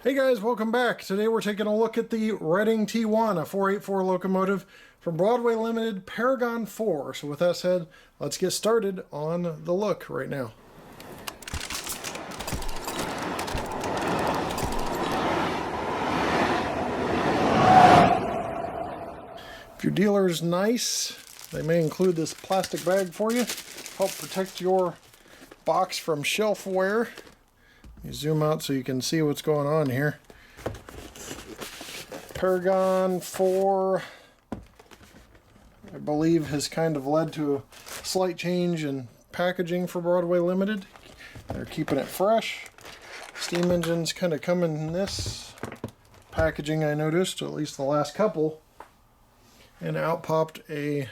Hey guys, welcome back. Today we're taking a look at the Reading T1, a 484 locomotive from Broadway Limited Paragon 4. So with that said, let's get started on the look right now. If your dealer's nice, they may include this plastic bag for you. Help protect your box from shelf wear. You zoom out so you can see what's going on here. Paragon 4, I believe, has kind of led to a slight change in packaging for Broadway Limited. They're keeping it fresh. Steam engines kind of come in this packaging, I noticed, at least the last couple. And out popped a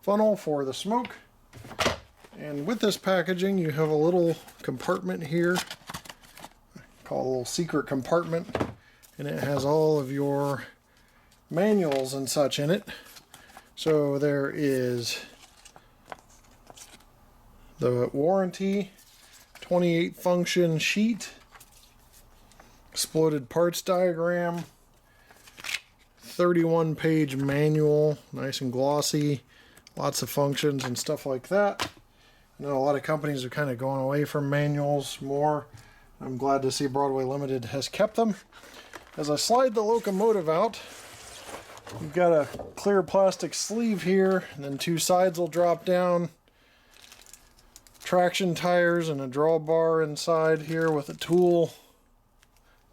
funnel for the smoke. And with this packaging, you have a little compartment here, called a little secret compartment, and it has all of your manuals and such in it. So there is the warranty, 28 function sheet, exploded parts diagram, 31 page manual, nice and glossy, lots of functions and stuff like that. I know a lot of companies are kind of going away from manuals more. I'm glad to see Broadway Limited has kept them. As I slide the locomotive out, you've got a clear plastic sleeve here, and then two sides will drop down. Traction tires and a drawbar inside here with a tool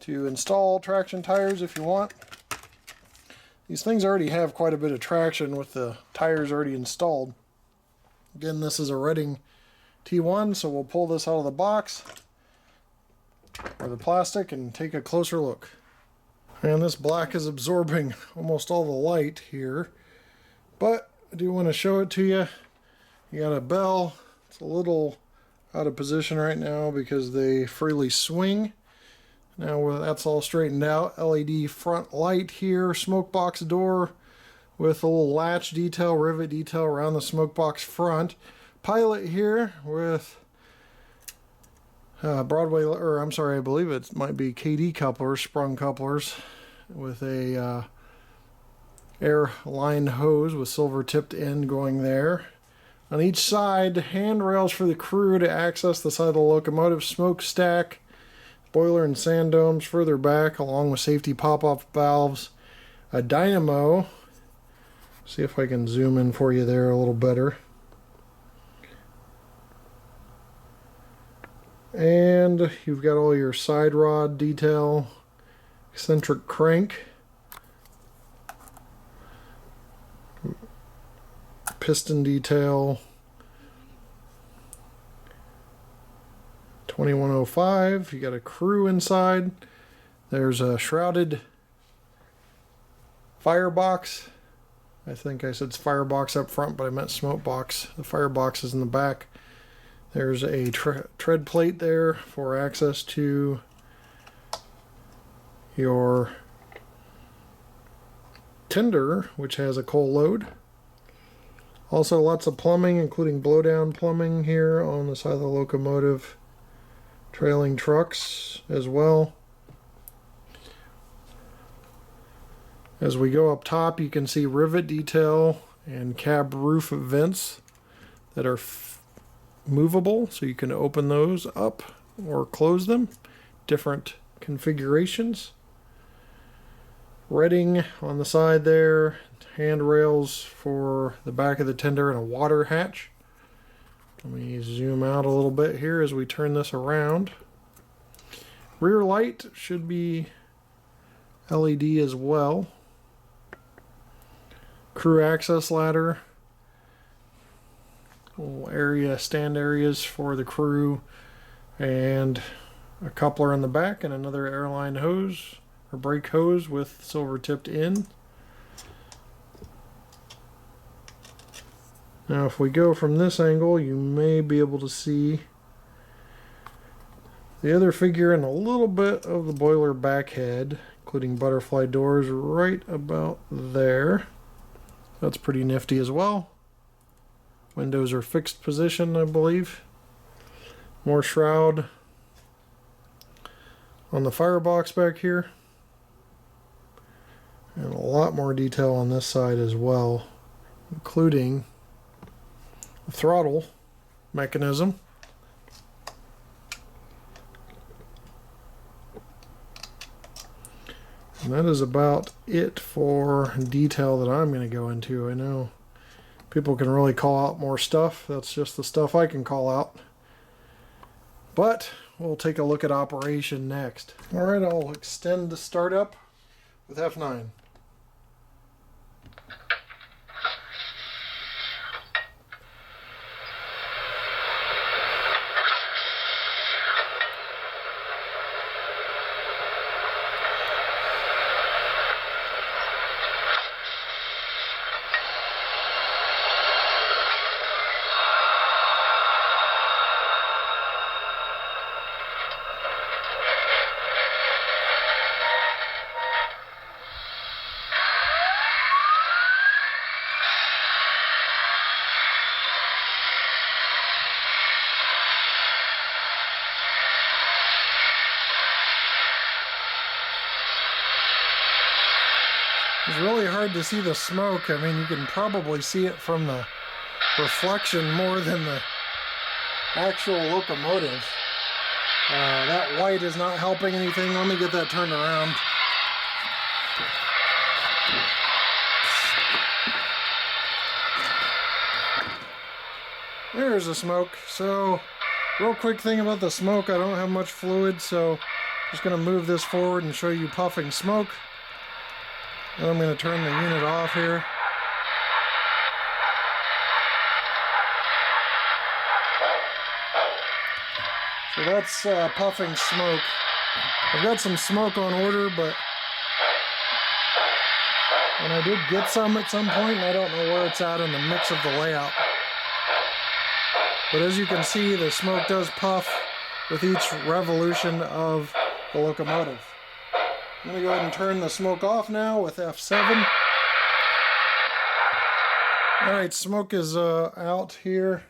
to install traction tires if you want. These things already have quite a bit of traction with the tires already installed. Again, this is a Reading T1, so we'll pull this out of the box, or the plastic, and take a closer look. And this black is absorbing almost all the light here, but I do want to show it to you. You got a bell. It's a little out of position right now because they freely swing. Now that's all straightened out. LED front light here, smoke box door with a little latch detail, rivet detail around the smoke box front. Pilot here with Broadway, or I'm sorry, I believe it might be KD couplers, sprung couplers, with a air line hose with silver tipped end going there. On each side, handrails for the crew to access the side of the locomotive, smokestack, boiler and sand domes further back, along with safety pop-off valves, a dynamo. See if I can zoom in for you there a little better. And you've got all your side rod detail, eccentric crank, piston detail, 2105. You got a crew inside. There's a shrouded firebox. I think I said firebox up front, but I meant smoke box. The firebox is in the back. There's a tread plate there for access to your tender, which has a coal load. Also lots of plumbing, including blowdown plumbing here on the side of the locomotive. Trailing trucks as well. As we go up top, you can see rivet detail and cab roof vents that are movable, so you can open those up or close them. Different configurations. Reading on the side there, handrails for the back of the tender, and a water hatch. Let me zoom out a little bit here as we turn this around. Rear light should be LED as well. Crew access ladder. Little area, stand areas for the crew, and a coupler in the back, and another airline hose or brake hose with silver tipped end. Now if we go from this angle, you may be able to see the other figure and a little bit of the boiler back head, including butterfly doors right about there. That's pretty nifty as well. Windows are fixed position, I believe. More shroud on the firebox back here. And a lot more detail on this side as well, including the throttle mechanism. And that is about it for detail that I'm going to go into. I know people can really call out more stuff. That's just the stuff I can call out. But we'll take a look at operation next. Alright, I'll extend the startup with F9. It's really hard to see the smoke. I mean, you can probably see it from the reflection more than the actual locomotive. That white is not helping anything. Let me get that turned around. There's the smoke. So, real quick thing about the smoke, I don't have much fluid, so I'm just going to move this forward and show you puffing smoke. And I'm going to turn the unit off here. So that's puffing smoke. I've got some smoke on order, but and I did get some at some point, and I don't know where it's at in the mix of the layout. But as you can see, the smoke does puff with each revolution of the locomotive. I'm going to go ahead and turn the smoke off now with F7. Alright, smoke is out here.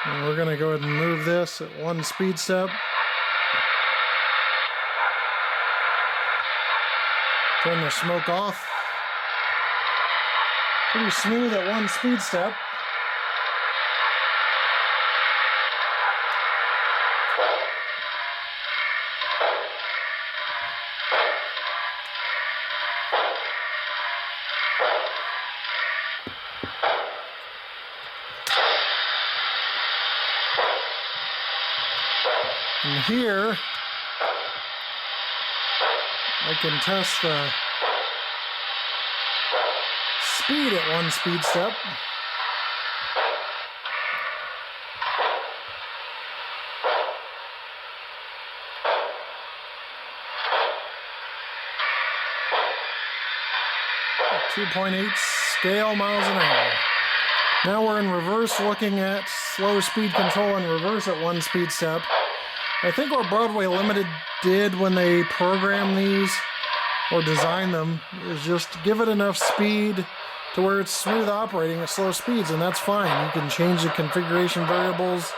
And we're going to go ahead and move this at 1 speed step. Turn the smoke off. Pretty smooth at 1 speed step. And here, I can test the speed at 1 speed step. At 2.8 scale miles an hour. Now we're in reverse, looking at slow speed control in reverse at 1 speed step. I think what Broadway Limited did when they programmed these or designed them is just give it enough speed to where it's smooth operating at slow speeds, and that's fine. You can change the configuration variables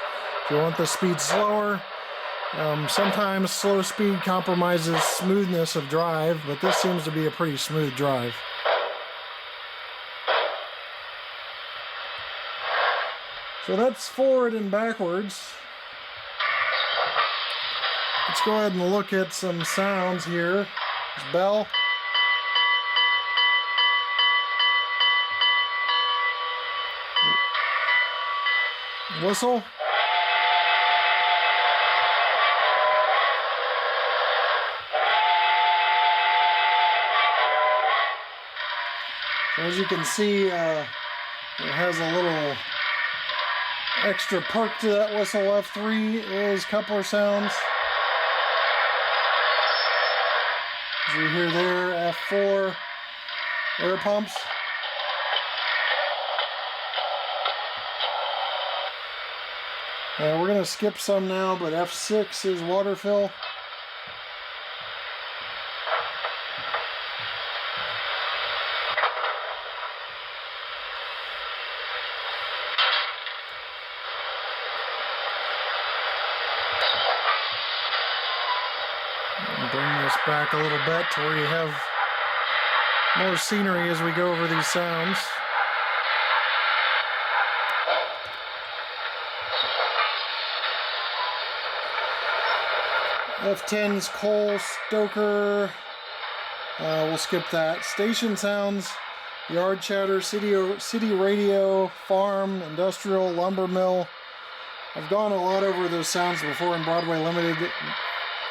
if you want the speed slower. Sometimes slow speed compromises smoothness of drive, but this seems to be a pretty smooth drive. So that's forward and backwards. Let's go ahead and look at some sounds here. There's bell. Whistle. So as you can see, it has a little extra perk to that whistle. F3 is coupler sounds. As you hear there, F4, air pumps. We're going to skip some now, but F6 is water fill. bring this back a little bit to where you have more scenery as we go over these sounds. F10's Cole Stoker. We'll skip that. Station sounds, yard chatter, city radio, farm, industrial, lumber mill. I've gone a lot over those sounds before in Broadway Limited.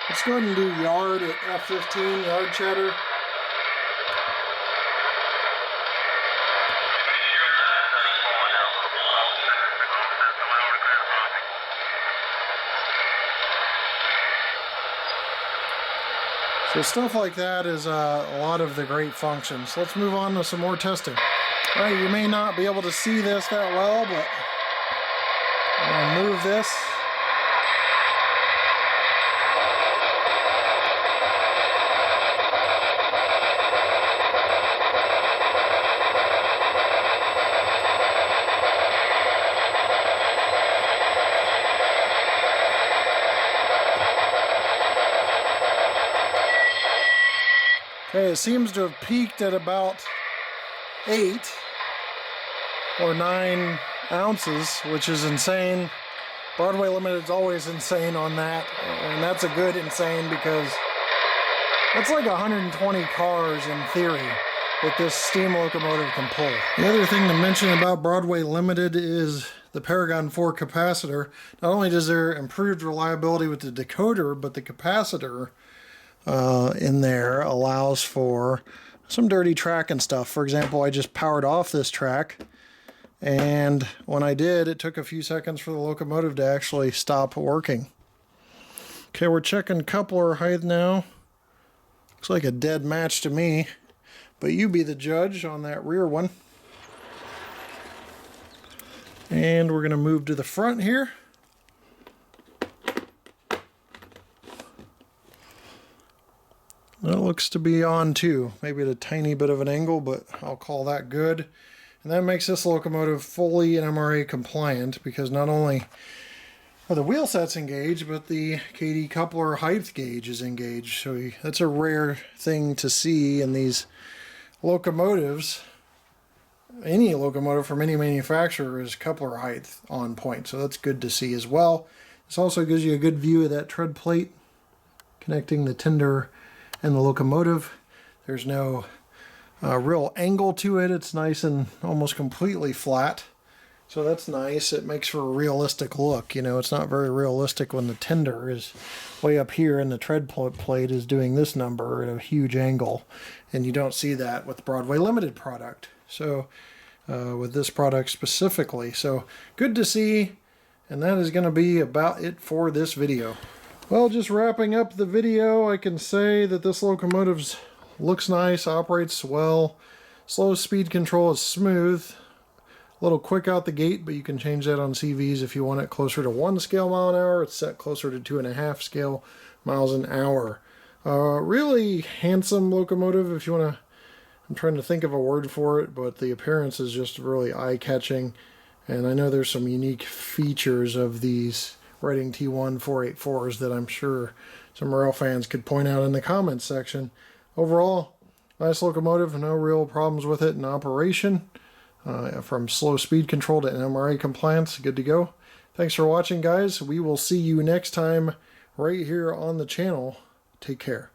Let's go ahead and do yard at F15, yard chatter. So stuff like that is a lot of the great functions. Let's move on to some more testing. All right, you may not be able to see this that well, but I'm going to move this. Okay, it seems to have peaked at about 8 or 9 ounces, which is insane. Broadway Limited is always insane on that, and that's a good insane because that's like 120 cars in theory that this steam locomotive can pull. The other thing to mention about Broadway Limited is the Paragon 4 capacitor. Not only does there improved reliability with the decoder, but the capacitor in there allows for some dirty track and stuff. For example, I just powered off this track, and when I did, it took a few seconds for the locomotive to actually stop working. Okay, we're checking coupler height now. Looks like a dead match to me, but you be the judge on that rear one. And we're going to move to the front here. That looks to be on too, maybe at a tiny bit of an angle, but I'll call that good. And that makes this locomotive fully NMRA compliant because not only are the wheel sets engaged, but the KD coupler height gauge is engaged. So that's a rare thing to see in these locomotives. Any locomotive from any manufacturer is coupler height on point, so that's good to see as well. This also gives you a good view of that tread plate connecting the tender and the locomotive. There's no real angle to it. It's nice and almost completely flat. So that's nice. It makes for a realistic look. You know, it's not very realistic when the tender is way up here and the tread plate is doing this number at a huge angle. And you don't see that with Broadway Limited product. So with this product specifically. So good to see. And that is going to be about it for this video. Well, just wrapping up the video, I can say that this locomotive looks nice, operates well. Slow speed control is smooth. A little quick out the gate, but you can change that on CVs if you want it closer to 1 scale mile an hour. It's set closer to 2.5 scale miles an hour. Really handsome locomotive if you want to. I'm trying to think of a word for it, but the appearance is just really eye-catching. And I know there's some unique features of these Reading T1 484s that I'm sure some rail fans could point out in the comments section. Overall, nice locomotive, no real problems with it in operation. From slow speed control to NMRA compliance, good to go. Thanks for watching, guys. We will see you next time right here on the channel. Take care.